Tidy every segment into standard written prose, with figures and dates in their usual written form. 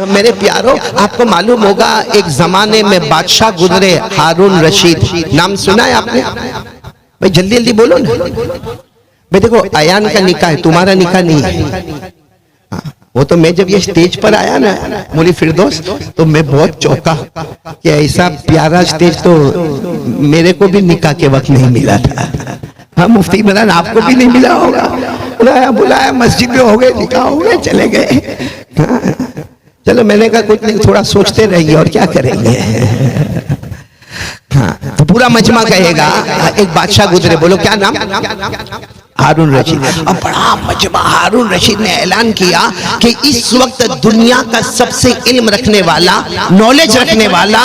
मेरे प्यारो, आपको मालूम होगा एक जमाने में बादशाह गुजरे, हारून रशीद, नाम सुना है आपने? भाई जल्दी जल्दी बोलो ना भाई। देखो अयान का निकाह है, तुम्हारा निकाह नहीं है। वो तो मैं जब ये स्टेज पर आया ना मौलवी फिरदौस, तो मैं बहुत चौंका कि ऐसा प्यारा स्टेज तो मेरे को भी निकाह के वक्त नहीं मिला था। हाँ मुफ्ती इमरान, आपको भी नहीं मिला होगा। बुलाया मस्जिद में, हो गए निकाह, हो गए चले गए। हाँ, चलो मैंने कहा कुछ नहीं, थोड़ा सोचते रहिए और क्या करेंगे। हाँ तो पूरा मजमा कहेगा एक बादशाह गुजरे, बोलो क्या नाम? हारून रशीद। अब बड़ा मजमा, हारून रशीद ने ऐलान किया कि इस वक्त दुनिया का सबसे इल्म रखने वाला, नॉलेज रखने वाला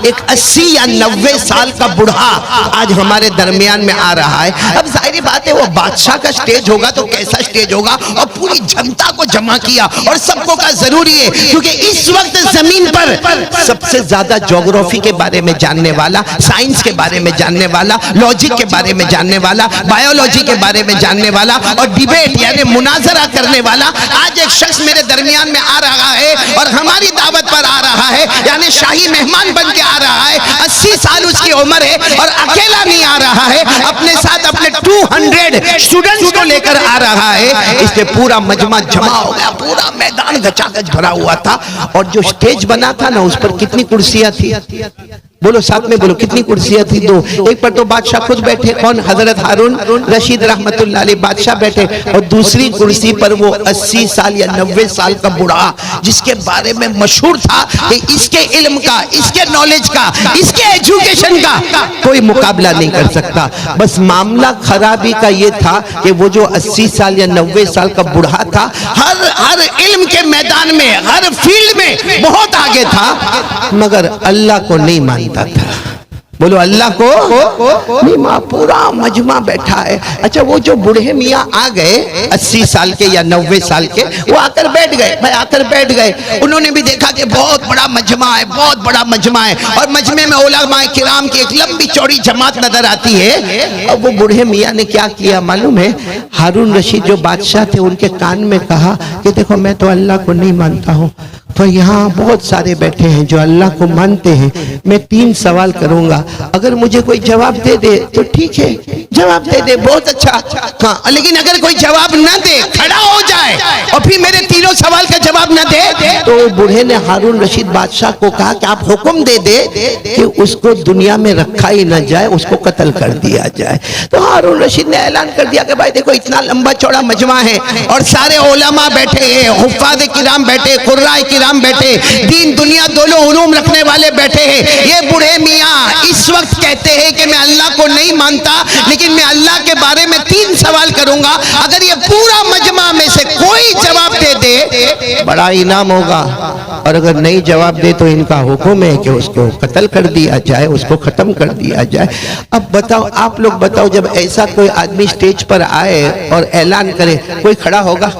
एक 80 या 90 साल का बूढ़ा आज हमारे दरमियान में आ रहा है। अब जाहिर बात है वो बादशाह का स्टेज होगा तो कैसा स्टेज होगा, और पूरी जनता को जमा किया और सबको का जरूरी है, क्योंकि इस वक्त जमीन पर सबसे ज्यादा ज्योग्राफी के बारे में जानने वाला, साइंस के बारे में जानने वाला, लॉजिक के बारे में जानने वाला, बायोलॉजी के बारे में जानने वाला और डिबेट यानी मुनाजरा करने वाला आज एक शख्स मेरे दरमियान में आ रहा है और हमारी दावत पर आ रहा है, यानी शाही मेहमान बन के आ रहा है। 80 साल उसकी उम्र है और अकेला नहीं आ रहा है, अपने साथ अपने 200 स्टूडेंट्स को लेकर आ रहा है। इससे पूरा मजमा जमा हो गया, पूरा मैदान गचागच भरा हुआ था। और जो स्टेज बना था ना, उस पर कितनी कुर्सियां थी? बोलो साथ में बोलो, कितनी कुर्सियां थी? 2। एक पर तो बादशाह खुद बैठे, कौन? हजरत हारून रशीद रहमतुल्लाह अलैह बादशाह बैठे, और दूसरी कुर्सी पर वो 80 साल या 90 साल का बूढ़ा, जिसके बारे में मशहूर था कि इसके इल्म का, इसके नॉलेज का, इसके एजुकेशन का कोई मुकाबला नहीं कर सकता। बस मामला खराबी का ये था कि वो जो 80 साल या 90 साल का बूढ़ा था, हर इल्म के मैदान में, हर फील्ड में बहुत आगे था, मगर अल्लाह को नहीं मानता था। बोलो अल्लाह को नहीं मां। पूरा मजमा बैठा है। अच्छा वो जो बूढ़े मियाँ आ गए 80 साल के या 90 साल के, वो आकर बैठ गए। भाई आकर बैठ गए, उन्होंने भी देखा कि बहुत बड़ा मजमा है, बहुत बड़ा मजमा है, और मजमे में उलमाए किराम की एक लंबी चौड़ी जमात नजर आती है। अब वो बूढ़े मियाँ ने क्या किया मालूम है? हारून रशीद जो बादशाह थे उनके कान में कहा कि देखो मैं तो अल्लाह को नहीं मानता हूँ, तो यहाँ बहुत सारे बैठे हैं जो अल्लाह को मानते हैं, मैं 3 सवाल करूंगा, अगर मुझे कोई जवाब दे दे तो ठीक है, जवाब दे दे बहुत अच्छा, हाँ, लेकिन अगर कोई जवाब न दे, खड़ा हो जाए और फिर मेरे 3 सवाल का जवाब न दे, तो बूढ़े ने हारून रशीद बादशाह को कहा कि आप हुक्म दे दे कि उसको दुनिया में रखा ही न जाए, उसको कत्ल कर दिया जाए। तो हारून रशीद ने ऐलान कर दिया कि भाई देखो इतना लंबा चौड़ा मजमा है और सारे उलमा बैठे हैं, हुफ्फाज़ किराम बैठे, कुर्राए किराम बैठे, दीन दुनिया दोनों उलूम रखने वाले बैठे हैं। ये बूढ़े मियाँ इस वक्त कहते हैं कि मैं अल्लाह को नहीं मानता, लेकिन मैं अल्लाह के बारे में 3 सवाल करूंगा, अगर ये पूरा मजमा में से कोई जवाब दे दे बड़ा इनाम होगा, और अगर नहीं जवाब दे तो इनका हुक्म है कि उसको कत्ल कर दिया जाए, उसको खत्म कर दिया जाए। अब बताओ, आप लोग बताओ, जब ऐसा कोई आदमी स्टेज पर आए और ऐलान करे, कोई खड़ा होगा?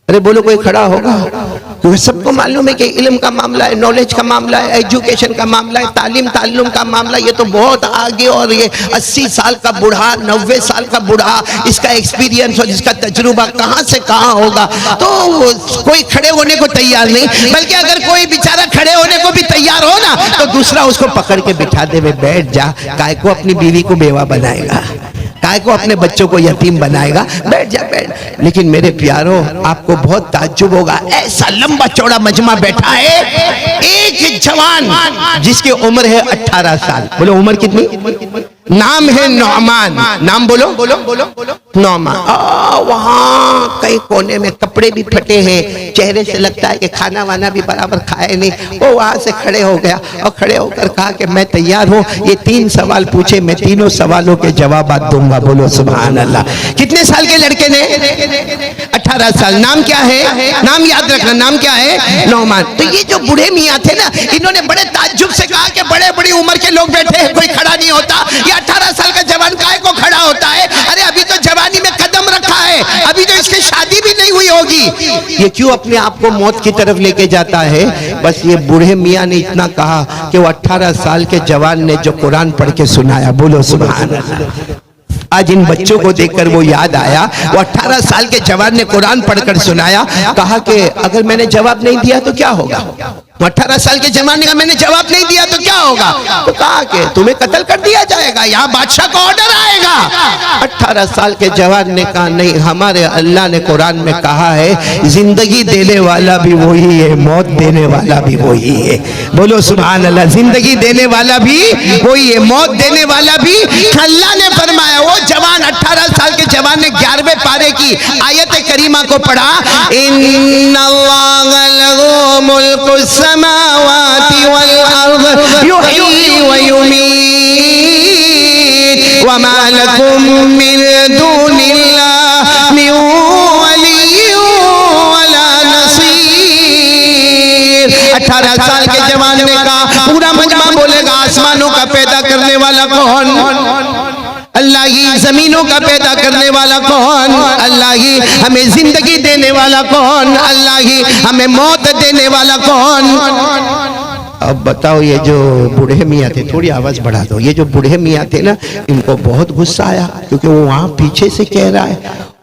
अरे बोलो कोई खड़ा होगा? क्योंकि सबको मालूम है कि इल्म का मामला है, नॉलेज का मामला है, एजुकेशन का मामला है, ताल्लुम का मामला, ये तो बहुत आगे। और ये 80 साल का बूढ़ा, 90 साल का बूढ़ा, इसका एक्सपीरियंस और इसका तजुर्बा कहाँ से कहाँ होगा, तो कोई खड़े होने को तैयार नहीं। बल्कि अगर कोई बेचारा खड़े होने को भी तैयार हो ना, तो दूसरा उसको पकड़ के बिठा दे, बैठ जा, काय को अपनी बीवी को बेवा बनाएगा, काय को अपने बच्चों को यतीम बनाएगा, बैठ जा बैठ। लेकिन मेरे प्यारो, आपको बहुत ताज्जुब होगा, ऐसा लंबा चौड़ा मजमा बैठा है, एक जवान जिसकी उम्र है 18 साल। बोलो उम्र कितनी? नाम है नौमान। नाम बोलो नौमान। वहाँ कई कोने में कपड़े भी फटे हैं, चेहरे से लगता है कि खाना वाना भी बराबर खाए नहीं। वो वहां से खड़े हो गया और खड़े होकर कहा कि मैं तैयार हूँ, ये 3 सवाल पूछे, मैं 3 सवालों के जवाब दूंगा। बोलो सुभान अल्लाह। कितने साल के लड़के ने? 18 साल। नाम क्या है? नाम याद रखना, नाम क्या है? नौमान। तो ये जो बूढ़े मियाँ थे ना, इन्होंने बड़े ताज्जुब से कहा कि बड़े बड़ी उम्र के लोग बैठे हैं, कोई खड़ा नहीं होता, ये 18 साल का जवान काहे को खड़ा होता है? अरे अभी तो जवानी में कदम रखा है, अभी तो इसकी शादी भी नहीं हुई होगी, ये क्यों अपने आप को मौत की तरफ लेके जाता है? बस ये बूढ़े मियाँ ने इतना कहा कि वो 18 साल के जवान ने जो कुरान पढ़ के सुनाया। बोलो सुभान अल्लाह। आज इन बच्चों को देखकर वो याद आया। वो 18 साल के जवान ने कुरान पढ़कर सुनाया, कहा कि अगर मैंने जवाब नहीं दिया तो क्या होगा। 18 साल के जवान ने कहा मैंने जवाब नहीं दिया तो क्या होगा। तो कहा कि तुम्हें कत्ल कर दिया जाएगा, यहाँ बादशाह का ऑर्डर आएगा। 18 साल के जवान ने कहा नहीं, हमारे अल्लाह ने कुरान में कहा है जिंदगी देने वाला भी वही है, मौत देने वाला भी वही है। बोलो सुभान अल्लाह। जिंदगी देने वाला भी वही है, मौत देने वाला भी अल्लाह ने फरमाया। वो जवान 18 साल के जवान ने 11वें पारे की आयत करीमा को पढ़ा, इन्नल्लाह लहू मुल्कुस समावाति वल अर्द युहयी व युमीत व मा लकुम मिन दूनिल्लाह मिन वलिय्यिन वला नसीर। 18 साल के जवान ने कहा, पूरा मजमा बोलेगा आसमानों का पैदा करने वाला कौन? अल्लाह ही। जमीनों का पैदा करने वाला कौन? अल्लाह ही। हमें जिंदगी देने वाला कौन? अल्लाह ही। हमें मौत देने वाला कौन? अब बताओ, ये जो बूढ़े मियाँ थे, थोड़ी आवाज बढ़ा दो, ये जो बूढ़े मियाँ थे ना, इनको बहुत गुस्सा आया, क्योंकि वो वहां पीछे से कह रहा है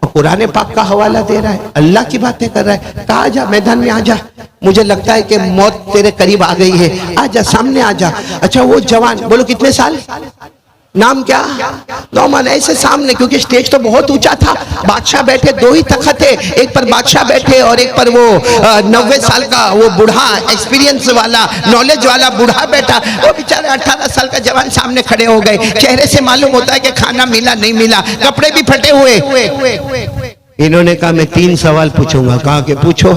और कुरान पाक का हवाला दे रहा है, अल्लाह की बातें कर रहा है। कहा आजा, मैदान में आजा, मुझे लगता है कि मौत तेरे करीब आ गई है, आजा, सामने आजा। अच्छा, वो जवान, बोलो कितने साल, नाम क्या? नौमान। ऐसे सामने, क्योंकि स्टेज तो बहुत ऊंचा था, बादशाह बैठे, 2 ही तख्त थे, एक पर बादशाह बैठे और एक पर वो 90 साल का वो बूढ़ा, एक्सपीरियंस वाला, नॉलेज वाला बूढ़ा बैठा। वो बेचारे 18 साल का जवान सामने खड़े हो गए। चेहरे से मालूम होता है कि खाना मिला नहीं मिला, कपड़े भी फटे हुए। इन्होंने कहा मैं 3 सवाल पूछूंगा। कहा कि पूछो।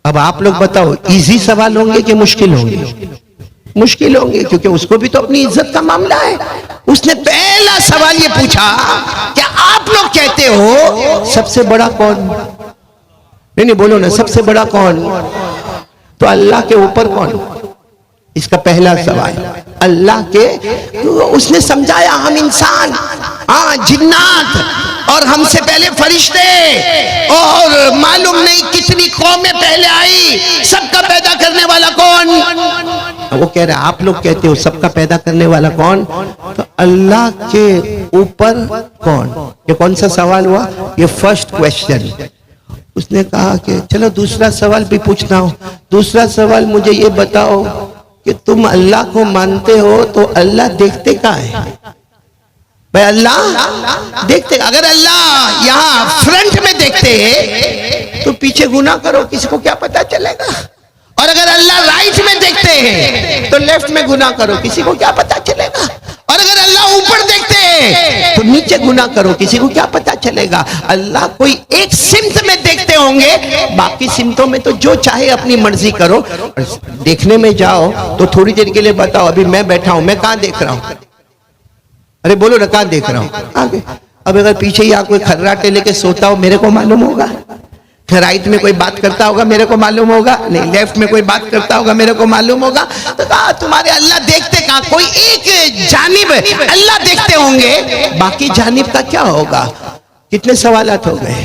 अब आप लोग बताओ, इजी सवाल होंगे कि मुश्किल होंगे? मुश्किल होंगे, क्योंकि उसको भी तो अपनी इज्जत का मामला है। उसने पहला सवाल ये पूछा, क्या आप लोग कहते हो सबसे बड़ा कौन? नहीं बोलो ना, सबसे बड़ा कौन? तो अल्लाह के ऊपर कौन? इसका पहला सवाल। अल्लाह के, उसने समझाया हम इंसान, हाँ जिन्नात, और हमसे पहले फरिश्ते, और मालूम नहीं कितनी कौमें पहले आई, सबका पैदा करने वाला कौन? वो कह रहे आप लोग कहते हो सबका पैदा करने वाला कौन? तो अल्लाह के ऊपर कौन? ये कौन सा सवाल हुआ? ये फर्स्ट क्वेश्चन। उसने कहा कि चलो दूसरा सवाल भी पूछता हूं। दूसरा सवाल, मुझे ये बताओ कि तुम अल्लाह को मानते हो तो अल्लाह देखते कहाँ है? भाई अल्लाह देखते, अगर अल्लाह यहाँ फ्रंट में देखते तो पीछे गुनाह करो, किसी को क्या पता चलेगा? और अगर अल्लाह राइट में देखते हैं तो लेफ्ट में गुनाह करो, किसी को क्या पता चलेगा? और अगर अल्लाह ऊपर देखते हैं तो नीचे गुनाह करो, किसी को क्या पता चलेगा? अल्लाह कोई एक सिमत में देखते होंगे, बाकी सिमतों में तो जो चाहे अपनी मर्जी करो। देखने में जाओ तो थोड़ी देर के लिए बताओ, अभी मैं बैठा हूं, मैं कहां देख रहा हूं? अरे बोलो ना, कहां देख रहा हूं? आगे। अब अगर पीछे ही कोई खर्राटे लेके सोता हो, मेरे को मालूम होगा? राइट में कोई बात करता होगा, मेरे को मालूम होगा? नहीं। लेफ्ट में कोई बात करता होगा, मेरे को मालूम होगा? तो कहा तुम्हारे अल्लाह देखते कहां? कोई एक जानिब अल्लाह देखते होंगे, बाकी जानिब का क्या होगा? कितने सवालात हो गए?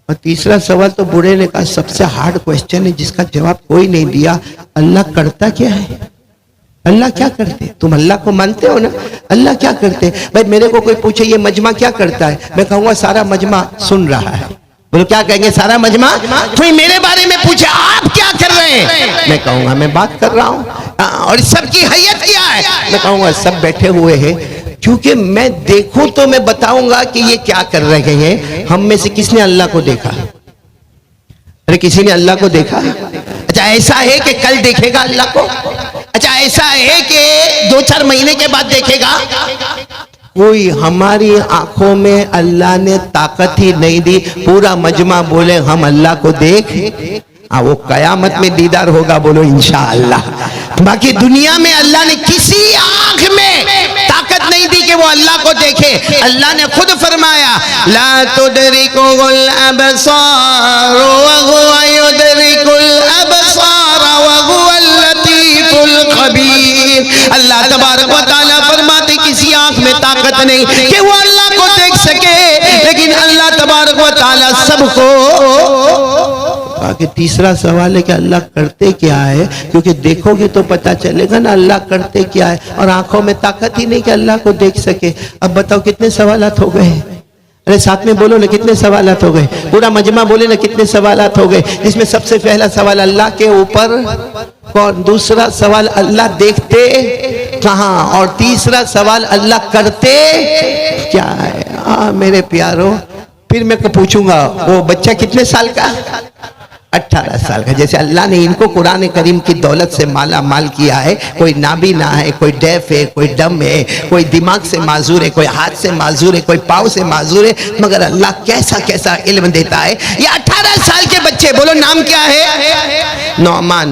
और तीसरा सवाल तो बूढ़े ने कहा सबसे हार्ड क्वेश्चन है, जिसका जवाब कोई नहीं दिया। अल्लाह करता क्या है? अल्लाह क्या करते? तुम अल्लाह को मानते हो ना? अल्लाह क्या करते? भाई मेरे को कोई पूछे ये मजमा क्या करता है, मैं कहूंगा सारा मजमा सुन रहा है। बोलो क्या कहेंगे? सारा मजमा। कोई मेरे बारे में पूछे आप क्या कर रहे हैं, मैं कहूंगा मैं बात कर रहा हूं। और सबकी हैयत क्या है, मैं कहूंगा सब बैठे हुए हैं, क्योंकि मैं देखूं तो मैं बताऊंगा कि ये क्या कर रहे हैं। हम में से किसने अल्लाह को देखा? अरे किसी ने अल्लाह को देखा? अच्छा ऐसा है कि कल देखेगा अल्लाह को? अच्छा ऐसा है कि 2-4 महीने के बाद देखेगा? कोई हमारी आंखों में अल्लाह ने ताकत ही नहीं दी। पूरा मजमा बोले हम अल्लाह को देख, वो कयामत में दीदार होगा, बोलो इंशाअल्लाह। बाकी दुनिया में अल्लाह ने किसी आंख में ताकत नहीं दी कि वो अल्लाह को देखे। अल्लाह ने खुद फरमाया ला तुदरिकुल अबसार व हुवा युदरिकुल अबसार व हुवल लतीफुल खबीर। अल्लाह तबारक व तआला फरमाते किसी आंख में ताकत नहीं कि वो अल्लाह को देख सके, लेकिन अल्लाह तबारक व तआला सबको कहा कि तीसरा सवाल है कि अल्लाह करते क्या है, क्योंकि देखोगे तो पता चलेगा ना अल्लाह करते क्या है, और आंखों में ताकत ही नहीं कि अल्लाह को देख सके। अब बताओ कितने सवालात हो गए? अरे साथ में बोलो ना, कितने सवालात हो गए? पूरा मजमा बोले ना, कितने सवालात हो गए? जिसमें सबसे पहला सवाल अल्लाह के ऊपर कौन, दूसरा सवाल अल्लाह देखते कहाँ, और तीसरा सवाल अल्लाह करते क्या है। मेरे प्यारो, फिर मैं पूछूंगा वो बच्चा कितने साल का? 18 साल का। जैसे अल्लाह ने इनको कुरान करीम की दौलत से माला माल किया है, कोई नाबीना है, कोई डेफ है, कोई डम है, कोई दिमाग से माजूर है, कोई हाथ से माजूर है, कोई पाँव से माजूर है, मगर अल्लाह कैसा कैसा इल्म देता है। ये 18 साल के बच्चे, बोलो नाम क्या है? नौमान।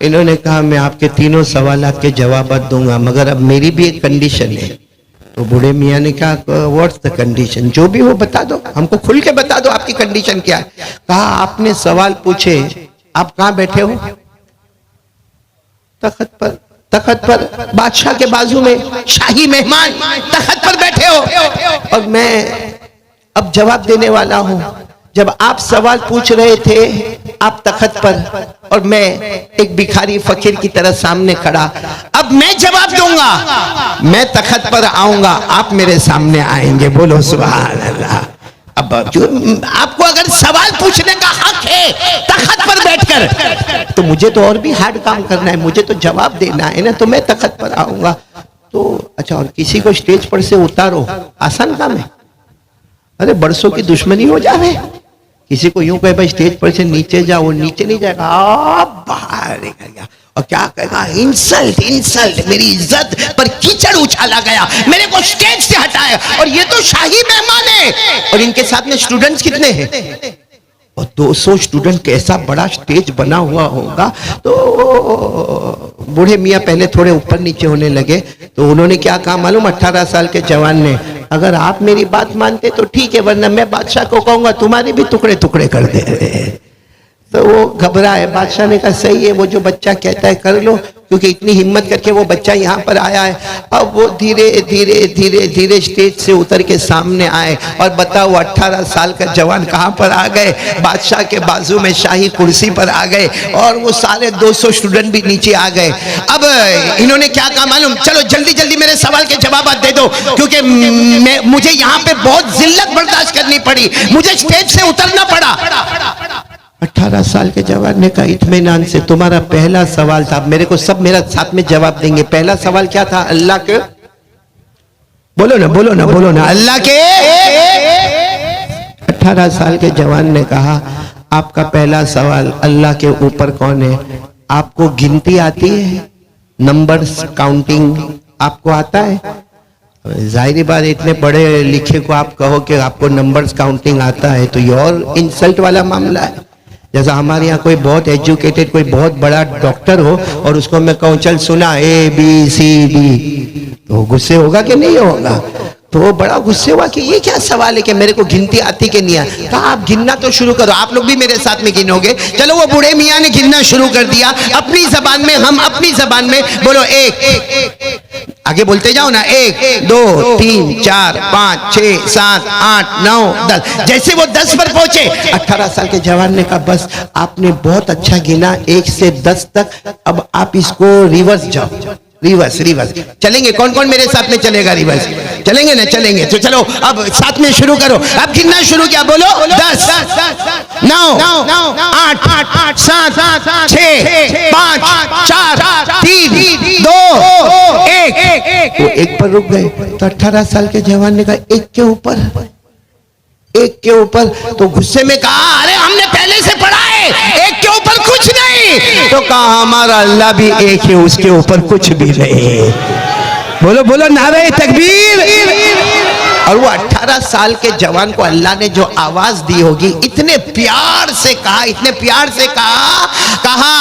इन्होंने कहा मैं आपके तीनों सवालात के जवाब दूंगा, मगर अब मेरी भी एक कंडीशन है। तो बूढ़े मियाँ ने कहा व्हाट्स द कंडीशन? जो भी वो बता दो, हमको खुल के बता दो आपकी कंडीशन क्या है। कहा आपने सवाल पूछे, आप कहाँ बैठे हो? तख्त पर। तख्त पर, बादशाह के बाजू में शाही मेहमान तख्त पर बैठे हो, और मैं अब जवाब देने वाला हूं। जब आप सवाल पूछ रहे थे आप तख्त पर, और मैं एक भिखारी फकीर की तरह सामने खड़ा, अब मैं जवाब दूंगा। मैं तख्त पर आऊंगा, आप मेरे सामने आएंगे। बोलो सुभान अल्लाह। अब जो आपको अगर सवाल पूछने का हक है तख्त पर बैठकर, तो मुझे तो और भी हार्ड काम करना है, मुझे तो जवाब देना है ना, तो मैं तख्त पर आऊंगा। तो अच्छा, और किसी को स्टेज पर से उतारो, आसान काम है? अरे बरसों की दुश्मनी हो जाए। किसी को यूं कहे भाई स्टेज पर से नीचे जाओ, वो नीचे नहीं जाएगा, बाहर निकल गया। और क्या कहेगा? इंसल्ट, इंसल्ट, मेरी इज्जत पर कीचड़ उछाला गया, मेरे को स्टेज से हटाया। और ये तो शाही मेहमान है, और इनके साथ में स्टूडेंट्स कितने हैं? और 200 स्टूडेंट, कैसा बड़ा स्टेज बना हुआ होगा। तो बूढ़े मियाँ पहले थोड़े ऊपर नीचे होने लगे, तो उन्होंने क्या कहा मालूम? 18 साल के जवान ने, अगर आप मेरी बात मानते तो ठीक है, वरना मैं बादशाह को कहूंगा तुम्हारे भी टुकड़े टुकड़े कर दे। तो वो घबराए। बादशाह ने कहा सही है, वो जो बच्चा कहता है कर लो, क्योंकि इतनी हिम्मत करके वो बच्चा यहाँ पर आया है। अब वो धीरे धीरे धीरे धीरे स्टेज से उतर के सामने आए, और बताओ 18 साल का जवान कहाँ पर आ गए? बादशाह के बाजू में शाही कुर्सी पर आ गए, और वो सारे 200 स्टूडेंट भी नीचे आ गए। अब इन्होंने क्या कहा मालूम? चलो जल्दी जल्दी मेरे सवाल के जवाब दे दो, क्योंकि मुझे यहाँ पे बहुत जिल्लत बर्दाश्त करनी पड़ी, मुझे स्टेज से उतरना पड़ा। 18 साल के जवान ने कहा इत्मीनान से, तुम्हारा पहला सवाल था, मेरे को सब मेरा साथ में जवाब देंगे। पहला सवाल क्या था? अल्लाह के, बोलो ना, बोलो ना, बोलो ना, अल्लाह के। 18 साल के जवान ने कहा आपका पहला सवाल अल्लाह के ऊपर कौन है? आपको गिनती आती है? नंबर्स काउंटिंग आपको आता है? जाहिर बात, इतने पढ़े लिखे को आप कहो कि आपको नंबर्स काउंटिंग आता है, तो ये और इंसल्ट वाला मामला है। जैसा हमारे यहाँ कोई बहुत एजुकेटेड, कोई बहुत बड़ा डॉक्टर हो, और उसको मैं कहूँ चल सुना ABCD, तो गुस्से होगा कि नहीं होगा? तो वो बड़ा गुस्से हुआ कि ये क्या सवाल है कि मेरे को गिनती आती कि नहीं आती। कहा आप गिनना तो शुरू करो, आप लोग भी मेरे साथ में गिनोगे। चलो वो बूढ़े मियाँ ने गिनना शुरू कर दिया अपनी जबान में, हम अपनी जबान में। बोलो एक, आगे बोलते जाओ ना, 1 2 3 4 5 6 7 8 9 10। जैसे वो 10 पर पहुंचे, 18 साल के जवान ने कहा बस आपने बहुत अच्छा गिना 1 से 10 तक, अब आप इसको रिवर्स जाओ। रिवर्स, रिवर्स चलेंगे? कौन कौन मेरे साथ में चलेगा? रिवर्स चलेंगे ना? चलेंगे। तो चलो अब साथ में शुरू करो। अब गिनना शुरू किया, बोलो 10 9 8 7 6 5 4 3 2 1। वो 1 पर रुक गए। तो 18 साल के जवान ने कहा 1 के ऊपर, 1 के ऊपर। तो गुस्से में कहा अरे हमने पहले से पढ़ा है 1 के ऊपर कुछ नहीं। तो कहा हमारा अल्लाह भी 1 है, उसके ऊपर कुछ भी नहीं। बोलो बोलो नारे तकबीर। और वो 18 साल के जवान को अल्लाह ने जो आवाज दी होगी, इतने प्यार से कहा, इतने प्यार से कहा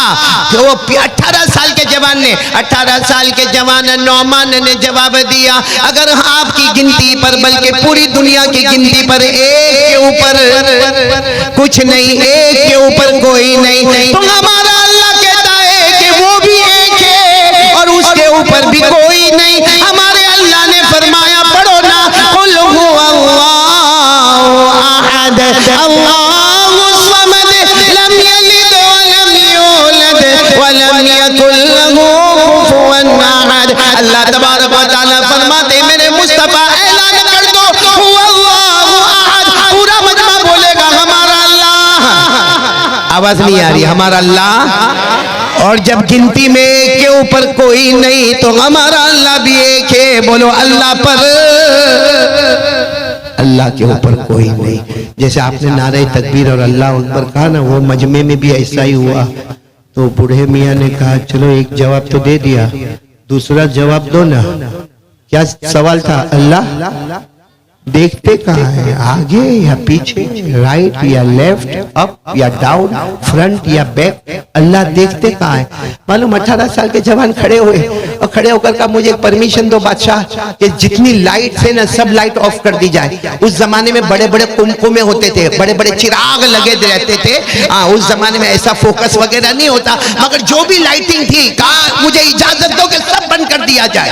कि वो 18 साल के जवान ने, 18 साल के जवान नौमान ने जवाब दिया अगर आपकी गिनती पर, बल्कि पूरी दुनिया की गिनती पर 1 के ऊपर कुछ नहीं, 1 के ऊपर कोई नहीं, तो हमारा अल्लाह कहता है कि वो भी 1 है और उसके ऊपर भी कोई नहीं। हमारे अल्लाह ने फरमाया पढ़ो ना, कुल हुवल्लाहु अहद अल्लाहुस समद लम यकुल लहू कुफुवन अहद। अल्लाह तबारक व तआला फरमाते मेरे मुस्तफा ऐलान कर दो हुवल्लाहु अहद। पूरा मजमा बोलेगा हमारा अल्लाह। आवाज नहीं आ रही, हमारा अल्लाह। और जब गिनती में एक के ऊपर कोई नहीं तो हमारा अल्लाह भी एक है। बोलो अल्लाह पर, अल्लाह के ऊपर कोई नहीं। जैसे आपने नारे तकबीर और अल्लाह अकबर कहा ना, वो मजमे में भी ऐसा ही हुआ। तो बूढ़े मियाँ ने कहा चलो एक जवाब तो दे दिया, दूसरा जवाब दो ना। क्या सवाल था? अल्लाह देखते कहाँ है, आगे या पीछे, राइट या लेफ्ट, अप या डाउन, फ्रंट या बैक? अल्लाह देखते कहाँ है? मालूम 18 साल के जवान खड़े हुए और खड़े होकर कहा मुझे परमिशन दो बादशाह कि जितनी लाइट है ना सब लाइट ऑफ कर दी जाए। उस जमाने में बड़े बड़े कुमकुमे होते थे, बड़े बड़े चिराग लगे रहते थे। उस जमाने में ऐसा फोकस वगैरह नहीं होता, मगर जो भी लाइटिंग थी कहा मुझे इजाजत दो कि सब बंद कर दिया जाए।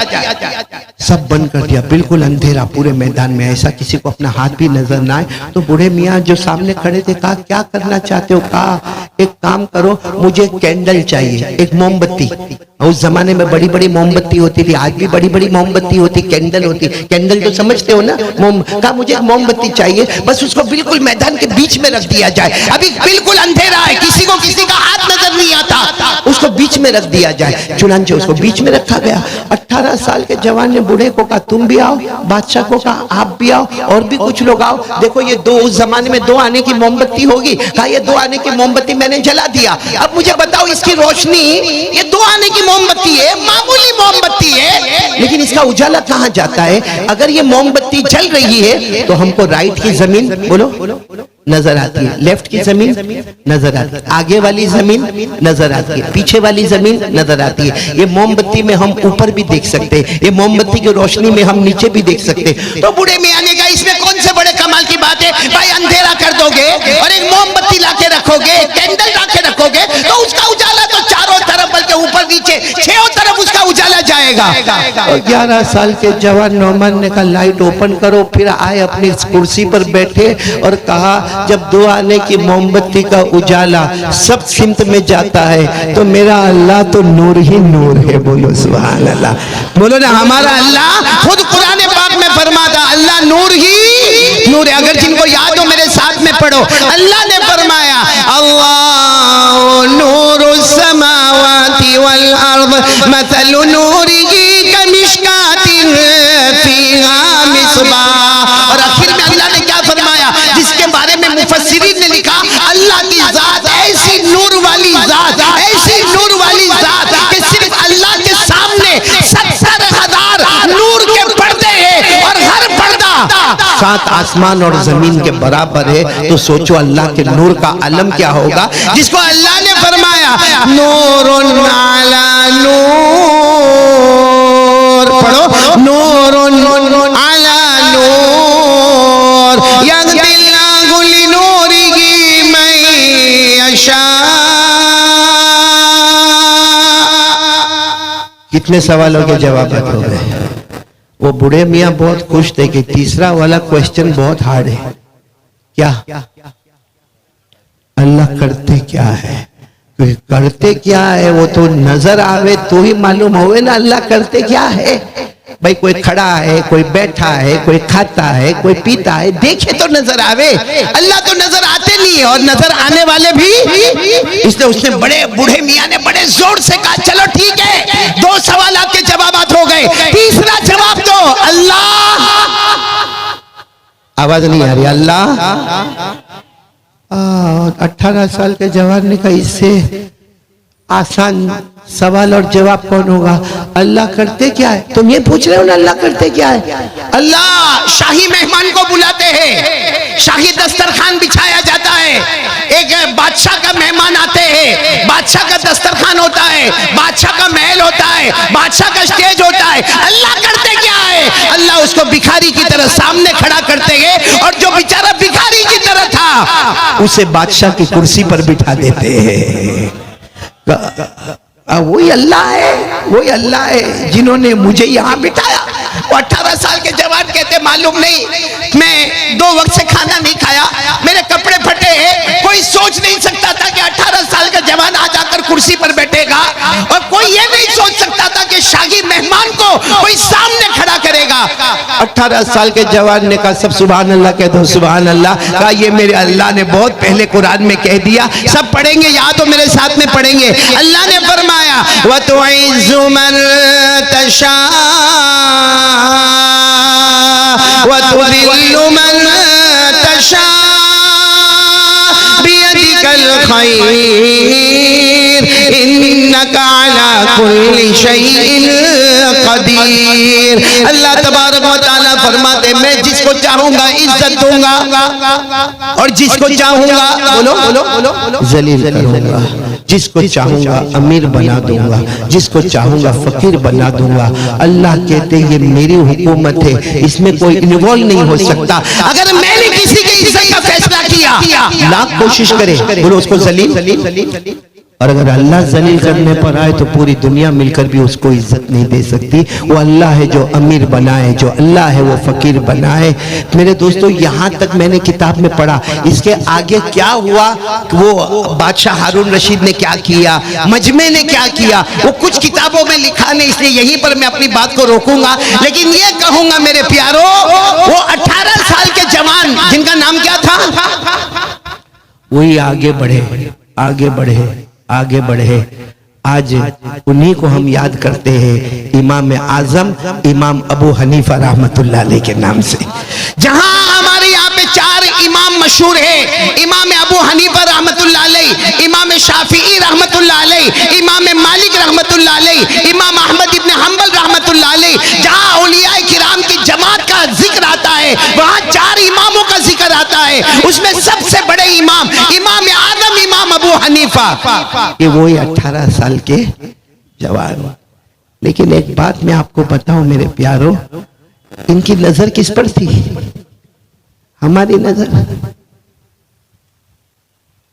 सब बंद कर दिया, बिल्कुल अंधेरा पूरे मैदान में, ऐसा किसी को अपना हाथ भी नजर ना आए। तो बूढ़े मियाँ जो सामने खड़े थे कहा क्या करना चाहते हो? कहा एक काम करो, मुझे कैंडल चाहिए, एक मोमबत्ती। उस जमाने में बड़ी बड़ी मोमबत्ती होती थी, आज भी बड़ी बड़ी मोमबत्ती होती, कैंडल होती। कैंडल तो समझते हो ना, मोम। कहा मुझे एक मोमबत्ती चाहिए, बस उसको बिल्कुल मैदान के बीच में रख दिया जाए। अभी बिल्कुल अंधेरा है, किसी को किसी का हाथ नजर नहीं आता, उसको बीच में रख दिया जाए। चुनांचे उसको बीच में रखा गया। 18 साल के जवान ने बूढ़े को कहा तुम भी आओ, बादशाह को कहा आप भी आओ, और भी कुछ लोग आओ। देखो ये दो, उस जमाने में 2 आने की मोमबत्ती होगी। कहा ये 2 आने की मोमबत्ती मैंने जला दिया, अब मुझे बताओ इसकी रोशनी, ये 2 आने की मोमबत्ती है, मामूली मोमबत्ती है, लेकिन इसका उजाला कहाँ जाता है? अगर ये मोमबत्ती जल रही है तो हमको राइट की जमीन बोलो नजर आती है, लेफ्ट की जमीन नजर आती है, आगे वाली जमीन नजर आती है, पीछे वाली जमीन नजर आती है। ये मोमबत्ती में हम ऊपर भी देख सकते हैं, ये मोमबत्ती की रोशनी में हम नीचे भी देख सकते हैं। तो बूढ़े मियाँ ने कहा इसमें कौन से बड़े कमाल की बात है भाई? अंधेरा कर दोगे और एक मोमबत्ती लाके रखोगे, कैंडल लाके रखोगे, तो उसका उजाला तो चारों तरफ बल्कि ऊपर नीचे 6 तरफ उसका उजाला जाएगा। 11 साल के जवान नौमान ने कहा लाइट ओपन करो। फिर आए अपनी कुर्सी पर बैठे और कहा जब 2 आने की मोमबत्ती का उजाला सब सिमत में जाता है तो मेरा अल्लाह तो नूर ही नूर है। बोलो सुभान अल्लाह, बोलो ना हमारा अल्लाह। खुद कुरान पाक में फरमाता अल्लाह नूर ही नूर है। अगर जिनको याद हो मेरे साथ में पढ़ो, अल्लाह ने फरमाया अल्लाह नूरुस समावाति वल अर्द मसलु नूरिही कमिशकातिन फीहा मिसबाह। और आखिर में अल्लाह ने क्या फरमाया, जिसके बारे में मुफस्सिरीन ने लिखा अल्लाह की जात ऐसी नूर वाली जात, ऐसी नूर वाली जात कि सिर्फ अल्लाह के सामने 70,000 नूर के पर्दे हैं और हर पर्दा 7 आसमान और जमीन के बराबर है। तो सोचो अल्लाह के नूर का आलम क्या होगा, जिसको अल्लाह ने फरमाया नूरुन अला नूर। पढ़ो नूरुन अला नूर यहदिल्लाहु लिनूरिही मन यशा। कितने सवालों के जवाब हो गए? वो बूढ़े मियाँ बहुत खुश थे कि तीसरा वाला क्वेश्चन बहुत हार्ड है। क्या? अल्लाह करते क्या है? करते क्या है वो तो नजर आवे तो ही मालूम होवे ना अल्लाह करते क्या है। भाई कोई खड़ा है, कोई बैठा है, कोई खाता है, कोई पीता है, देखे तो नजर आवे। अल्लाह तो नजर आते नहीं है और नजर आने वाले भी। इसलिए उसने बड़े बूढ़े मियाँ ने बड़े जोर से कहा चलो ठीक है, 2 सवाल के जवाब हो गए, तीसरा जवाब दो अल्लाह। आवाज नहीं आ रही? अल्लाह। 18 साल के जवान ने कहा इससे आसान सवाल और जवाब कौन होगा? अल्लाह करते क्या है? तुम ये पूछ रहे हो ना अल्लाह करते क्या है? अल्लाह शाही मेहमान को बुलाते हैं, शाही दस्तरखान बिछाया जाता है, एक बादशाह का मेहमान आते हैं, बादशाह का दस्तरखान होता है, बादशाह का महल होता है, बादशाह का स्टेज होता है। अल्लाह करते क्या है? अल्लाह उसको भिखारी की तरह सामने खड़ा करते हैं और जो बेचारा भिखारी की तरह था उसे बादशाह की कुर्सी पर बिठा देते हैं। वही अल्लाह है, वही अल्लाह है जिन्होंने मुझे यहाँ बिठाया। वो 18 साल के जवान कहते मालूम नहीं, मैं 2 वक्त से खाना नहीं खाया, मेरे कपड़े फटे हैं। कोई सोच नहीं सकता था कि 18 साल का जवान आ जाकर कुर्सी पर बैठेगा। और कोई ये नहीं सोच सकता था कि शाही मेहमान को कोई सामने खड़ा करेगा। 18 साल के जवान ने कहा सब सुभान अल्लाह कह दो, सुभान अल्लाह। कहा ये मेरे अल्लाह ने बहुत पहले कुरान में कह दिया, सब पढ़ेंगे, याद हो मेरे साथ में पढ़ेंगे। अल्लाह ने फरमाया व तुइज़्ज़ु मन तशा व तुज़िल्लु मन तशा बियदिकल खैर इन्नका अला कुल्ली शैइन कदीर। अल्लाह तबारक व तआला फरमाते मैं जिसको चाहूंगा इज्जत दूंगा और जिसको चाहूंगा बोलो जलील करूंगा, जिसको चाहूंगा अमीर बना दूंगा, जिसको चाहूंगा फकीर बना दूंगा। अल्लाह कहते ये मेरी हुकूमत है, इसमें कोई इन्वॉल्व नहीं हो सकता। अगर मैंने किसी की इज्जत का फैसला किया, लाख कोशिश करे बोलो उसको जलील, और अगर अल्लाह जलील करने पर आए तो पूरी दुनिया मिलकर भी उसको इज्जत नहीं दे सकती। वो अल्लाह है जो अमीर बनाए, जो अल्लाह है वो फकीर बनाए। मेरे दोस्तों यहाँ तक मैंने किताब में पढ़ा, इसके आगे क्या हुआ, वो बादशाह हारून रशीद ने क्या किया, मजमे ने क्या किया, वो कुछ किताबों में लिखा नहीं, इसलिए यहीं पर मैं अपनी बात को रोकूंगा। लेकिन ये कहूंगा मेरे प्यारो, वो 18 साल के जवान जिनका नाम क्या था, वही आगे बढ़े, आगे बढ़े, आगे बढ़े। आज उन्हीं को हम याद करते हैं, इमाम आजम इमाम अबू हनीफा रहमतुल्लाह अलैह के नाम से। जहां हमारे यहाँ पे 4 इमाम मशहूर हैं, इमाम अबू हनीफा रहमतुल्लाह अलैह, इमाम शाफिई रहमतुल्लाह अलैह, इमाम मालिक रहमतुल्लाह अलैह, इमाम अहमद इब्न हंबल रहमतुल्लाह अलैह। जहां औलिया किराम की जमात का जिक्र आता है, वहां 4 इमामों का जिक्र आता है। उसमें सबसे बड़े इमाम इमाम आजम इमाम अबू हनीफा, ये वही 18 साल के जवान। लेकिन एक बात मैं आपको बताऊं मेरे प्यारो, इनकी नजर किस पर थी, हमारी नजर।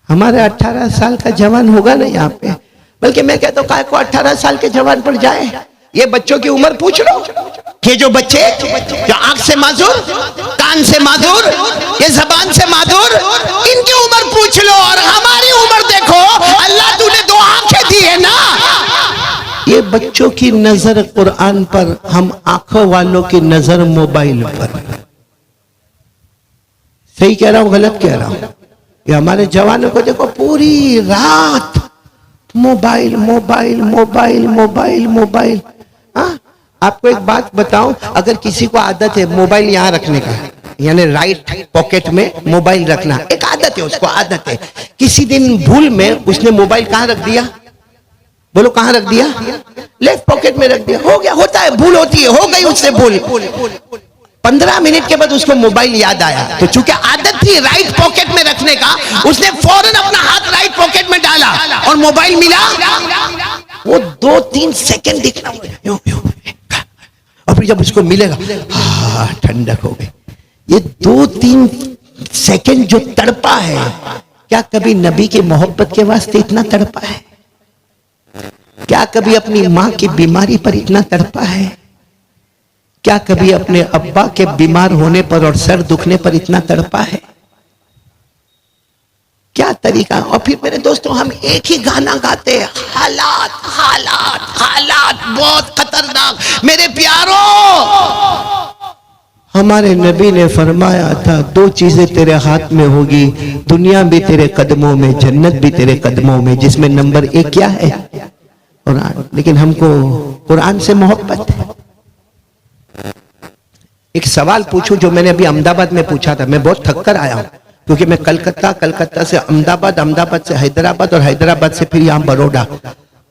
हमारे 18 साल का जवान होगा ना यहाँ पे, बल्कि मैं कहता हूँ काय को 18 साल के जवान पर जाए। ये बच्चों की उम्र पूछ लो, ये जो बच्चे जो आंख से माजूर, कान से माजूर, ये जबान से माजूर, इनकी उम्र पूछ लो और हमारी उम्र देखो। अल्लाह तूने 2 आंखें दी है ना। ये बच्चों की नजर कुरान पर, हम आंखों वालों की नजर मोबाइल पर। सही कह रहा हूं गलत कह रहा हूं? ये हमारे जवानों को देखो पूरी रात mobile mobile mobile mobile mobile. हाँ, आपको एक बात बताऊं, अगर किसी को आदत है मोबाइल यहाँ रखने का, यानी राइट पॉकेट में मोबाइल रखना, एक आदत है, उसको आदत है। किसी दिन भूल में उसने मोबाइल कहाँ रख दिया, बोलो कहाँ रख दिया, लेफ्ट पॉकेट में रख दिया, हो गया, होता है, भूल होती है, हो गई उससे भूल। 15 मिनट के बाद उसको मोबाइल याद आया, तो चूंकि आदत थी राइट पॉकेट में रखने का, उसने फौरन अपना हाथ राइट पॉकेट में डाला और मोबाइल मिला। वो 2-3 सेकंड दिखना, और फिर जब उसको मिलेगा ठंडक हो गई। ये 2-3 सेकंड जो तड़पा है, क्या कभी नबी की मोहब्बत के वास्ते इतना तड़पा है? क्या कभी अपनी माँ की बीमारी पर इतना तड़पा है? क्या कभी अपने अब्बा के बीमार होने पर और सर दुखने पर इतना तड़पा है? क्या तरीका। और फिर मेरे दोस्तों, हम एक ही गाना गाते हैं, हालात हालात हालात बहुत खतरनाक। मेरे प्यारो, हमारे नबी ने फरमाया था 2 चीजें तेरे हाथ में होगी, दुनिया भी तेरे कदमों में, जन्नत भी तेरे कदमों में, जिसमें नंबर 1 क्या है, कुरान। लेकिन हमको कुरान से मोहब्बत है। एक सवाल पूछूं जो मैंने अभी अहमदाबाद में पूछा था, मैं बहुत थक कर आया हूं, क्योंकि मैं कलकत्ता से अहमदाबाद, अहमदाबाद से हैदराबाद और हैदराबाद से फिर यहाँ बड़ौदा,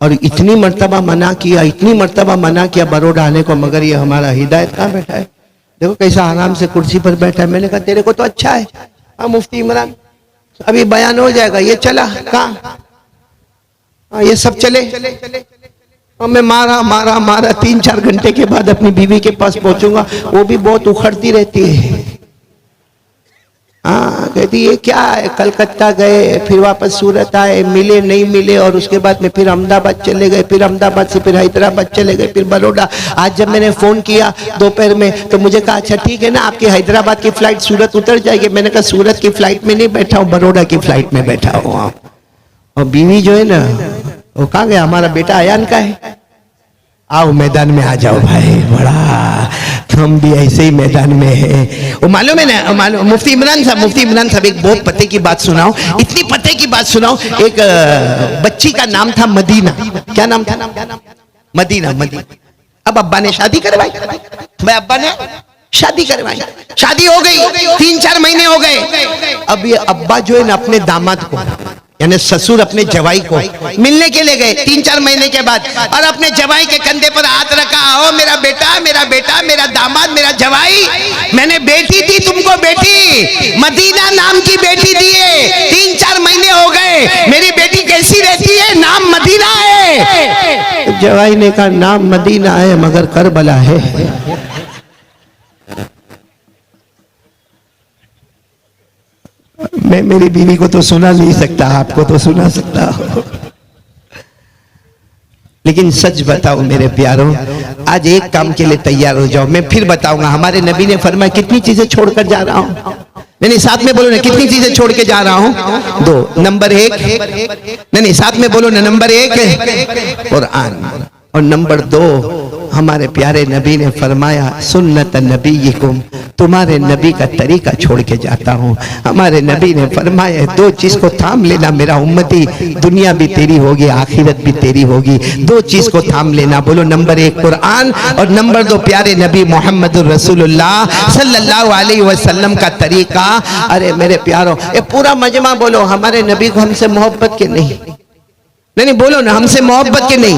और इतनी मर्तबा मना किया, इतनी मर्तबा मना किया बड़ौदा आने को, मगर ये हमारा हिदायत कहाँ बैठा है, देखो कैसा आराम से कुर्सी पर बैठा है। मैंने कहा तेरे को तो अच्छा है, हाँ मुफ्ती इमरान, अभी बयान हो जाएगा, ये चला कहाँ, ये सब चले, और मैं मारा मारा मारा 3-4 घंटे के बाद अपनी बीवी के पास पहुंचूंगा, वो भी बहुत उखड़ती रहती है। हाँ, कहती ये क्या है, कलकत्ता गए, फिर वापस सूरत आए, मिले नहीं मिले, और उसके बाद में फिर अहमदाबाद चले गए, फिर अहमदाबाद से फिर हैदराबाद चले गए, फिर बड़ौदा। आज जब मैंने फोन किया दोपहर में, तो मुझे कहा अच्छा ठीक है ना, आपकी हैदराबाद की फ्लाइट सूरत उतर जाएगी। मैंने कहा सूरत की फ्लाइट में नहीं बैठा हूँ, बड़ौदा की फ्लाइट में बैठा हूँ। और बीवी जो है ना, वो कहाँ गया? हमारा बेटा अयान का है। आओ मैदान में आ जाओ भाई, बड़ा हम भी ऐसे ही मैदान में है। वो मालूम है ना, मालूम मुफ्ती इमरान साहब एक बहुत पते की बात सुनाओ, इतनी पते की बात सुनाओ। एक बच्ची का नाम था मदीना। क्या नाम था? मदीना। अब अब्बा ने शादी करवाई, भाई अब्बा ने शादी करवाई, शादी हो गई, 3-4 महीने हो गए। अब ये अब्बा जो है ना अपने दामाद को यानी ससुर अपने जवाई को मिलने के लिए गए 3-4 महीने के बाद, और अपने जवाई के कंधे पर हाथ रखा, आओ मेरा बेटा, मेरा बेटा, मेरा दामाद, मेरा जवाई, मैंने बेटी दी तुमको, बेटी मदीना नाम की बेटी दी है, 3-4 महीने हो गए, मेरी बेटी कैसी रहती है? नाम मदीना है। जवाई ने कहा नाम मदीना है मगर करबला है। मैं मेरी बीवी को तो सुना नहीं सकता, आपको तो सुना सकता हूं, लेकिन सच बताओ मेरे प्यारों, आज एक काम के लिए तैयार हो जाओ। मैं फिर बताऊंगा, हमारे नबी ने फरमाया कितनी चीजें छोड़कर जा रहा हूं। नहीं साथ में बोलो ना, कितनी चीजें छोड़ के जा रहा हूं? 2। नंबर 1, नहीं साथ में बोलो ना, नंबर 1 कुरान, और नंबर 2 हमारे प्यारे नबी ने फरमाया सुन्नत नबीयकुम, तुम्हारे नबी का तरीका छोड़ के जाता हूँ। हमारे नबी ने फरमाया 2 चीज को थाम लेना मेरा उम्मती, दुनिया भी तेरी होगी, आखिरत भी तेरी होगी। 2 चीज को थाम लेना, बोलो नंबर 1 कुरान, और नंबर 2 प्यारे नबी मोहम्मद रसूलुल्लाह सल्लल्लाहु अलैहि वसल्लम का तरीका। अरे मेरे प्यारों, ये पूरा मजमा बोलो हमारे नबी को हमसे मोहब्बत के नहीं, नहीं बोलो ना, हमसे मोहब्बत के नहीं।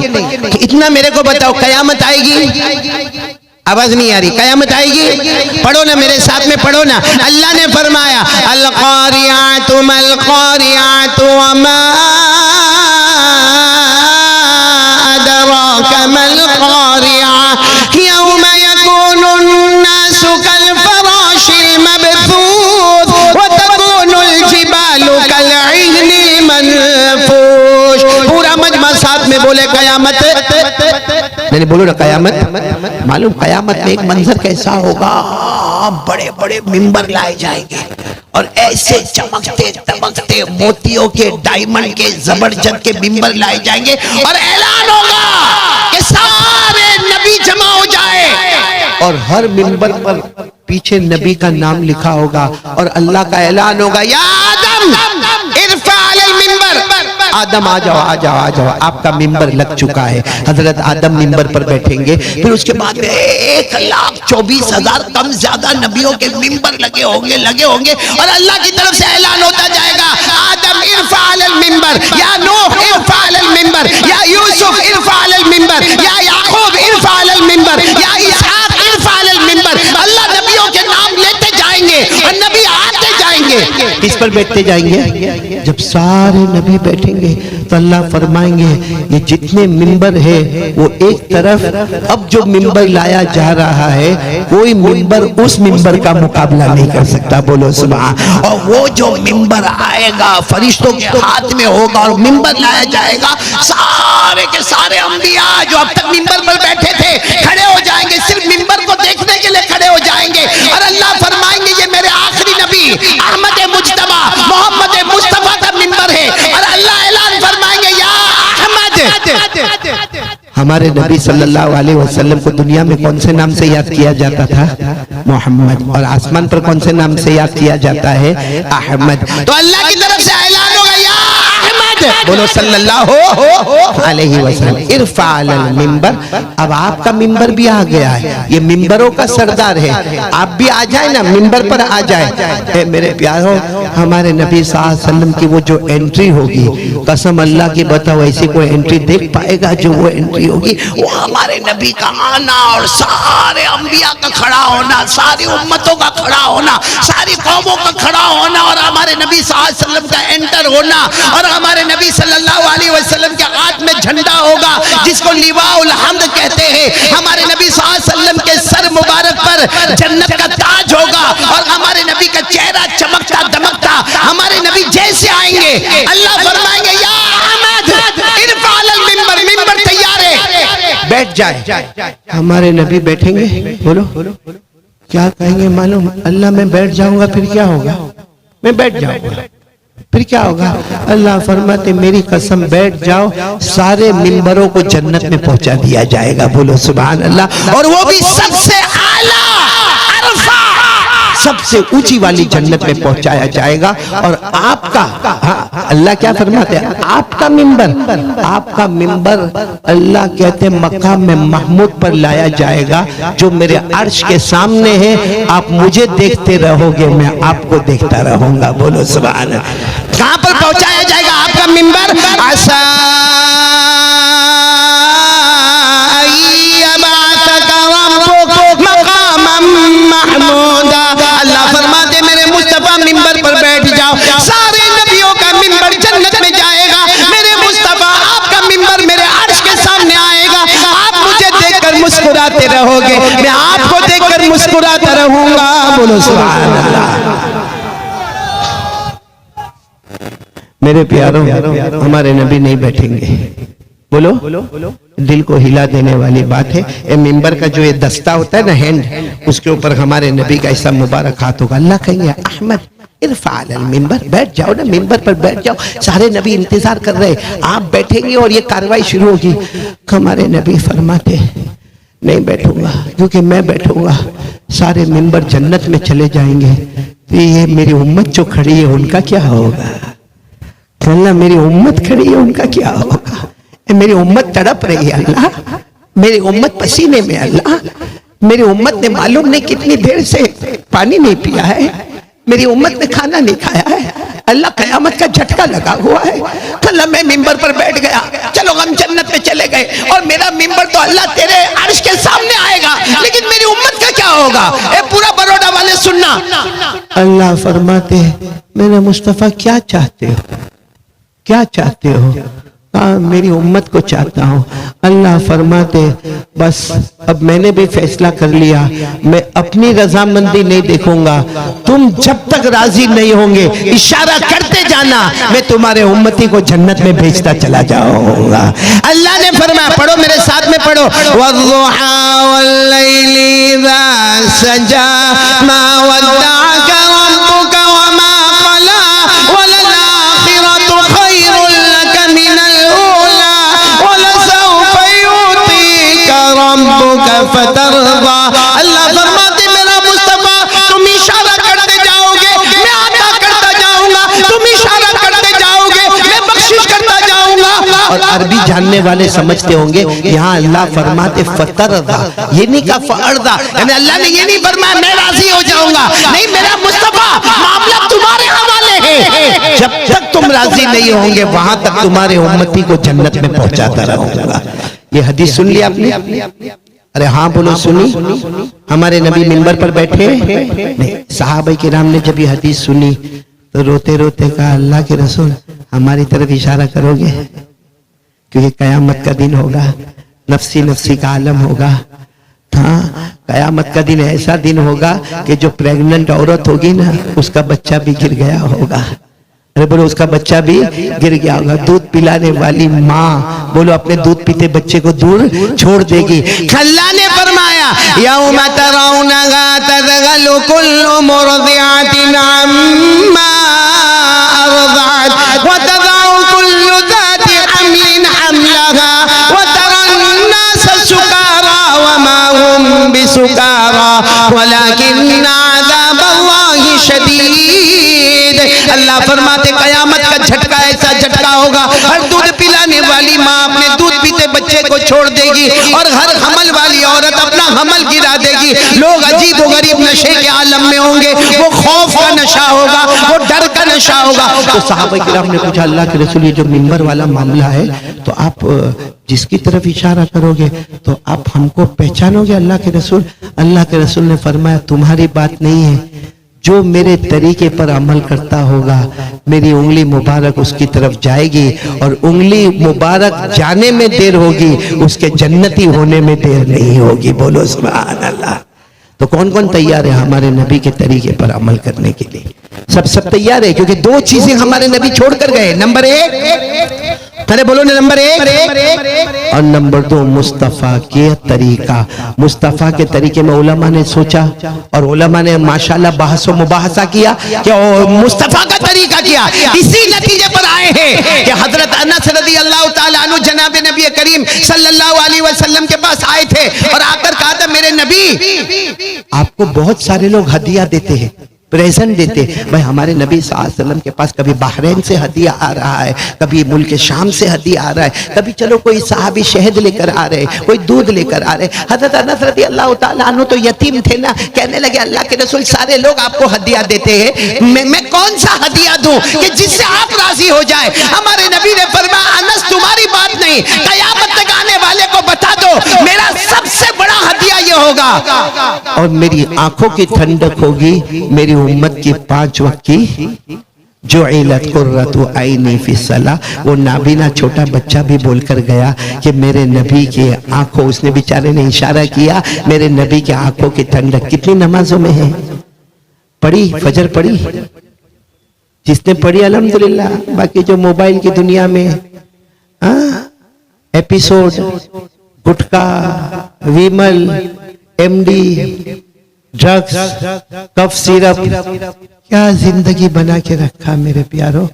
इतना मेरे को बताओ, कयामत आएगी? आवाज नहीं आ रही, कयामत आएगी? पढ़ो ना मेरे साथ में, पढ़ो ना। अल्लाह ने फरमाया अल क़ारिअतु मल क़ारिअतु वमा अदराका मल क़ारिअ यौम यकूनुन नासु कल फराशिल मबथूथ व तकूनुल जिबालु कल इह्निल मनफूश। पूरा मजमा साथ में बोले कयामत। नहीं बोलो ना कयामत। मालूम कयामत में एक मंजर कैसा होगा? बड़े बड़े मिंबर लाए जाएंगे और ऐसे चमकते तमकते मोतियों के, डायमंड के, जबरदस्त के मिंबर लाए जाएंगे और ऐलान होगा कि सारे नबी जमा हो जाए, और हर मिंबर पर पीछे नबी का नाम लिखा होगा और अल्लाह का ऐलान होगा या आदम इरफा अलल मिंबर, आदम आ जाओ आ जाओ आ जाओ, आपका मिंबर लग चुका है। हजरत आदम मिंबर पर बैठेंगे, फिर उसके बाद में 1,24,000 कम ज्यादा नबियों के मिंबर लगे होंगे और अल्लाह की तरफ से ऐलान होता जाएगा आदम इरफा अलल मिंबर, या नूह इरफा अलल मिंबर, या यूसुफ इरफा अलल मिंबर, या याकूब इरफा अलल मिंबर, या इसहाक इरफा अलल मिंबर। अल्लाह नबियों के नाम लेते जाएंगे और नबी आते जाएंगे। किस पर बैठते जाएंगे? जब सारे नबी बैठेंगे तो अल्लाह फरमाएंगे ये जितने मिंबर है वो एक तरफ, अब जो मिंबर लाया जा रहा है कोई मिंबर उस मिंबर का मुकाबला नहीं कर सकता, बोलो सुभान। और वो जो मिंबर आएगा फरिश्तों के हाथ में होगा और मिंबर लाया जाएगा, सारे के सारे अंबिया जो अब तक मिंबर पर बैठे थे खड़े हो जाएंगे, सिर्फ मिंबर को देखने के लिए खड़े हो जाएंगे और अल्लाह फरमाएंगे ये मेरे आखिरी नबी अहमद मुज्तबा मोहम्मद मुस्तफा का मिंबर है, और अल्लाह ऐलान फरमाएंगे या अहमद। हमारे नबी सल्लल्लाहु अलैहि वसल्लम को दुनिया में कौन से नाम से याद किया जाता था? मोहम्मद। और आसमान पर कौन से नाम से याद किया जाता है? अहमद। तो अल्लाह की तरफ से ऐलान होगा या अहमद, बोलो सल्लल्लाहु अलैहि वसल्लम इरफा अलल मिंबर। अब आपका मिंबर भी आ गया है, ये मिंबरों का सरदार है, आप भी आ जाए ना, मिंबर पर आ जाए। मेरे प्यारों, हमारे नबी सल्लल्लाहु अलैहि वसल्लम की वो जो एंट्री होगी, कसम अल्लाह की बताओ ऐसी कोई एंट्री देख पाएगा जो वो एंट्री होगी? वो हमारे नबी का आना और सारे अंबिया का खड़ा होना, सारी उम्मतों का खड़ा होना, सारी कौमों का खड़ा होना, और हमारे नबी सल्लल्लाहु अलैहि वसल्लम का एंटर होना, और हमारे नबी सल्लल्लाहु अलैहि वसल्लम के हाथ में झंडा होगा जिसको लिवाउल हम्द कहते हैं। हमारे नबी सल्लल्लाहु अलैहि वसल्लम के सर मुबारक पर जन्नत का ताज होगा और हमारे नबी का चेहरा चमकता दमकता, हमारे नबी जैसे आएंगे अल्लाह फरमाएंगे या अहमद इरफा अलल मिंबर, मिंबर तैयार है, बैठ जाए। हमारे नबी बैठेंगे, बोलो क्या कहेंगे मालूम? अल्लाह मैं बैठ जाऊंगा फिर क्या होगा? मैं बैठ जाऊंगा, फिर क्या होगा? अल्लाह फरमाते मेरी कसम बैठ जाओ, सारे मिंबरों को जन्नत में पहुंचा दिया जाएगा। बोलो सुभान अल्लाह। और वो भी सबसे आला अरफा, सबसे ऊंची वाली जन्नत में पहुंचाया जाएगा। और आपका अल्लाह क्या फरमाते हैं? आपका मिंबर अल्लाह कहते हैं मकाम में महमूद पर लाया जाएगा, जो मेरे अर्श के सामने है। आप मुझे देखते रहोगे, मैं आपको देखता रहूंगा। बोलो सुभान अल्लाह। कहां पर पहुंचाया जाएगा आपका मिंबर? अल्लाह फरमाते मेरे मुस्तफा मिंबर पर बैठ जाओ, सारे नबियों का मिंबर जन्नत में जाएगा। मेरे मुस्तफा आपका मिंबर मेरे अर्श के सामने आएगा। आप मुझे देखकर मुस्कुराते रहोगे, मैं आपको देखकर मुस्कुराता रहूंगा। बोलो सुभान अल्लाह। मेरे प्यारों, हमारे नबी नहीं बैठेंगे। बोलो, दिल को हिला देने वाली बात है। ये मिंबर का जो ये दस्ता होता है ना, हैंड, उसके ऊपर हमारे नबी का ऐसा मुबारक हाथ होगा। अल्लाह कहेंगे अहमद इरफा अलल मिंबर, बैठ जाओ ना, मिंबर पर बैठ जाओ। सारे नबी इंतजार कर रहे, आप बैठेंगे और ये कार्रवाई शुरू होगी। हमारे नबी फरमाते नहीं बैठूंगा, क्योंकि मैं बैठूंगा सारे मिंबर जन्नत में चले जाएंगे। तो ये मेरी उम्मत जो खड़ी है उनका क्या होगा? अल्लाह मेरी उम्मत खड़ी है उनका क्या होगा? मेरी उम्मत तड़प रही है अल्लाह, मेरी उम्मत पसीने में अल्लाह, मेरी उम्मत ने मालूम नहीं कितनी देर से पानी नहीं पिया है, मेरी उम्मत ने खाना नहीं खाया है। अल्लाह कयामत का झटका लगा हुआ है। अल्लाह मैं मिंबर पर बैठ गया, चलो हम जन्नत में चले गए, और मेरा मिंबर तो अल्लाह तेरे अर्श के सामने आएगा, लेकिन मेरी उम्मत का क्या होगा? ए पूरा बरोड़ा वाले सुनना। अल्लाह फरमाते मेरे मुस्तफा क्या चाहते हो, क्या चाहते हो? मेरी उम्मत को चाहता हूँ। अल्लाह फरमाते बस अब मैंने भी फैसला कर लिया, मैं अपनी रजामंदी नहीं देखूंगा, तुम जब तक राजी नहीं होंगे इशारा करते जाना, मैं तुम्हारे उम्मती को जन्नत में भेजता चला जाऊंगा। अल्लाह ने फरमाया, पढ़ो मेरे साथ में पढ़ो, वद्दुहा वल्लैलि इज़ा सजा मा वद्दअका रब्बुका वमा क़ला वलल आखिरतु खैरुल लका मिनल ऊला वलसौफ युतीका रब्बुका फतरदा। अल्लाह फरमाते मेरा मुस्तफा तुम इशारा करते जाओगे, मैं अता करता जाऊंगा, तुम इशारा करते जाओगे, मैं बख्शिश करता जाऊंगा। और अरबी जानने वाले समझते होंगे यहाँ अल्लाह फरमाते फतरदा, ये नहीं कहा फअरदा, यानी अल्लाह ने ये नहीं फरमाया मैं राजी हो जाऊंगा, नहीं मेरा मुस्तफा मामला तुम्हारे हवाले है, जब तक तुम राजी नहीं होंगे वहां तक तुम्हारे उम्मती को जन्नत में पहुंचाता रहूंगा। ये हदीस सुन लिया आपने? अरे हाँ बोलो, सुनी? हमारे नबी मिंबर पर बैठे नहीं, सहाबा किराम ने जब ये हदीस सुनी तो रोते रोते कहा अल्लाह के रसूल हमारी तरफ इशारा करोगे, क्योंकि कयामत का दिन होगा, नफ्सी नफ्सी का आलम होगा। हाँ, कयामत का दिन ऐसा दिन होगा कि जो प्रेग्नेंट औरत होगी ना, उसका बच्चा भी गिर गया होगा। अरे बोलो, उसका बच्चा भी गिर गया होगा। दूध पिलाने वाली माँ बोलो अपने दूध पीते बच्चे को दूर छोड़ देगी। अल्लाह ने फरमाया यौम तरौनहा तज़हलु कुल्लु मुर्दिअतिन अम्मा अरज़अत व तज़अु कुल्लु ज़ाति हम्लिन हम्लहा व तरन नास सुकारा व मा हुम बिसुकारा वलाकिन्न अज़ाबल्लाहि शदीद। अल्लाह फरमाते कयामत का झटका ऐसा झटका होगा, हर दूध पिलाने वाली माँ अपने दूध पीते बच्चे को छोड़ देगी, और हर हमल वाली औरत अपना हमल गिरा देगी। लोग अजीब व गरीब नशे के आलम में होंगे, वो खौफ का नशा होगा, वो डर का नशा होगा। तो सहाबा किराम ने पूछा अल्लाह के रसूल ये जो मिंबर वाला मामला है, तो आप जिसकी तरफ इशारा करोगे तो आप हमको पहचानोगे अल्लाह के रसूल? अल्लाह के रसूल ने फरमाया तुम्हारी बात नहीं है, जो मेरे तरीके पर अमल करता होगा मेरी उंगली मुबारक उसकी तरफ जाएगी, और उंगली मुबारक जाने में देर होगी, उसके जन्नती होने में देर नहीं होगी। बोलो सुभान अल्लाह। तो कौन कौन तैयार है हमारे नबी के तरीके पर अमल करने के लिए? सब तैयार है, क्योंकि दो चीजें हमारे नबी छोड़ कर गए। नंबर एक, अरे बोलो ना, नंबर एक और नंबर 2 मुस्तफ़ा के तरीका। मुस्तफ़ा के तरीके में उलमा ने सोचा और उलमा ने माशाल्लाह बहस व मुबाहसा किया कि मुस्तफ़ा का तरीका किया। इसी नतीजे पर आए हैं कि हजरत अनस रज़ी अल्लाह ताला अन्हु जनाब नबी करीम सल्लल्लाहु अलैहि वसल्लम के पास आए थे और आकर कहा था, मेरे नबी, आपको बहुत सारे लोग हदिया देते हैं, प्रेजेंट देते। भाई हमारे नबी सल्लल्लाहु अलैहि वसल्लम के पास कभी बहरीन से हदिया आ रहा है, कभी मुल्क शाम से हदिया आ रहा है, कभी चलो कोई साहबी शहद लेकर आ रहे, कोई दूध लेकर आ रहे। हजरत अनस रज़ी अल्लाह ताला अन्हु तो यतीम थे ना, कहने लगे अल्लाह के रसूल सारे लोग आपको हदिया देते हैं, मैं कौन सा हदिया दूं कि जिससे आप राजी हो जाए। हमारे नबी ने फरमाया, अनस तुम्हारी बात नहीं, कयामत तक आने वाले को बता दो मेरा सबसे बड़ा हदिया ये होगा और मेरी आंखों की ठंडक होगी, मेरी उम्मत की 5 वक्त की जो इलत कुर्रतु आइनी फी सलाह। वो नाबीना छोटा बच्चा भी बोलकर गया कि मेरे नबी के आंखों, उसने बेचारे ने इशारा किया, मेरे नबी के आंखों की ठंडक कितनी नमाजों में है। पढ़ी फजर पढ़ी, जिसने पढ़ी अल्हम्दुलिल्लाह। बाकी जो मोबाइल की दुनिया में एपिसोड, गुटखा, विमल, एमडी, ड्रग्स, कफ सिरप, क्या जिंदगी बना के रखा मेरे प्यारो।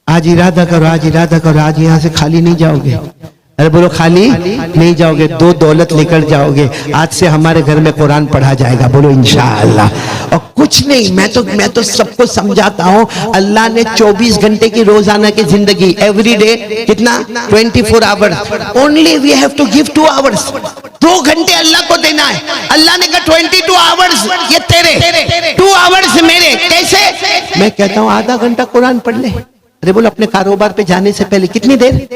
आज इरादा करो, आज इरादा करो, आज यहां से खाली नहीं जाओगे। अरे बोलो खाली नहीं जाओगे, 2 दौलत लेकर जाओगे। आज से हमारे घर में कुरान पढ़ा जाएगा, बोलो इंशाअल्लाह। और कुछ नहीं, मैं तो सबको समझाता हूं, अल्लाह ने 24 घंटे की रोजाना की जिंदगी, एवरी डे कितना 24 hours, only we have to give 2 hours. 2 घंटे अल्लाह को देना है। अल्लाह ने कहा 22 आवर्स ये तेरे, 2 आवर्स मेरे। कैसे? मैं कहता हूं आधा घंटा कुरान पढ़ ले। अरे बोलो अपने कारोबार पे जाने से पहले कितनी देर?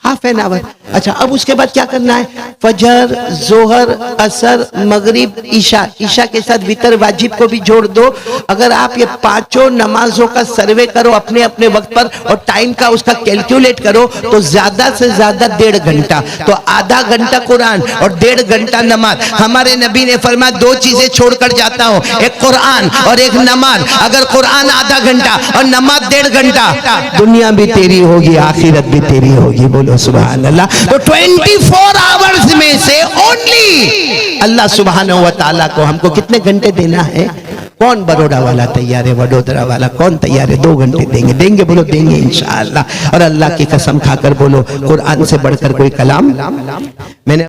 Half an hour. अच्छा, अब उसके बाद क्या करना है? फजर, जोहर, असर, मगरिब, ईशा, ईशा के साथ वितर वाजिब को भी जोड़ दो। अगर आप ये 5 नमाजों का सर्वे करो अपने अपने वक्त पर और टाइम का उसका कैलकुलेट करो तो ज्यादा से ज्यादा 1.5 घंटा। तो आधा घंटा कुरान और 1.5 घंटा नमाज। हमारे नबी ने फरमाया 2 चीजें छोड़कर जाता हूं, एक कुरान और एक नमाज। अगर कुरान आधा घंटा और नमाज 1.5 घंटा, दुनिया भी तेरी होगी, आखिरत भी तेरी होगी। बोलो सुभान अल्लाह। तो 24 आवर्स में से ओनली अल्लाह सुब्हानहू व तआला को हमको कितने घंटे देना है? कौन बड़ौदा वाला तैयार है, वडोदरा वाला कौन तैयार है? 2 घंटे देंगे, देंगे बोलो देंगे इंशाअल्लाह। और अल्लाह की कसम खाकर बोलो, कुरान से बढ़कर कोई कलाम मैंने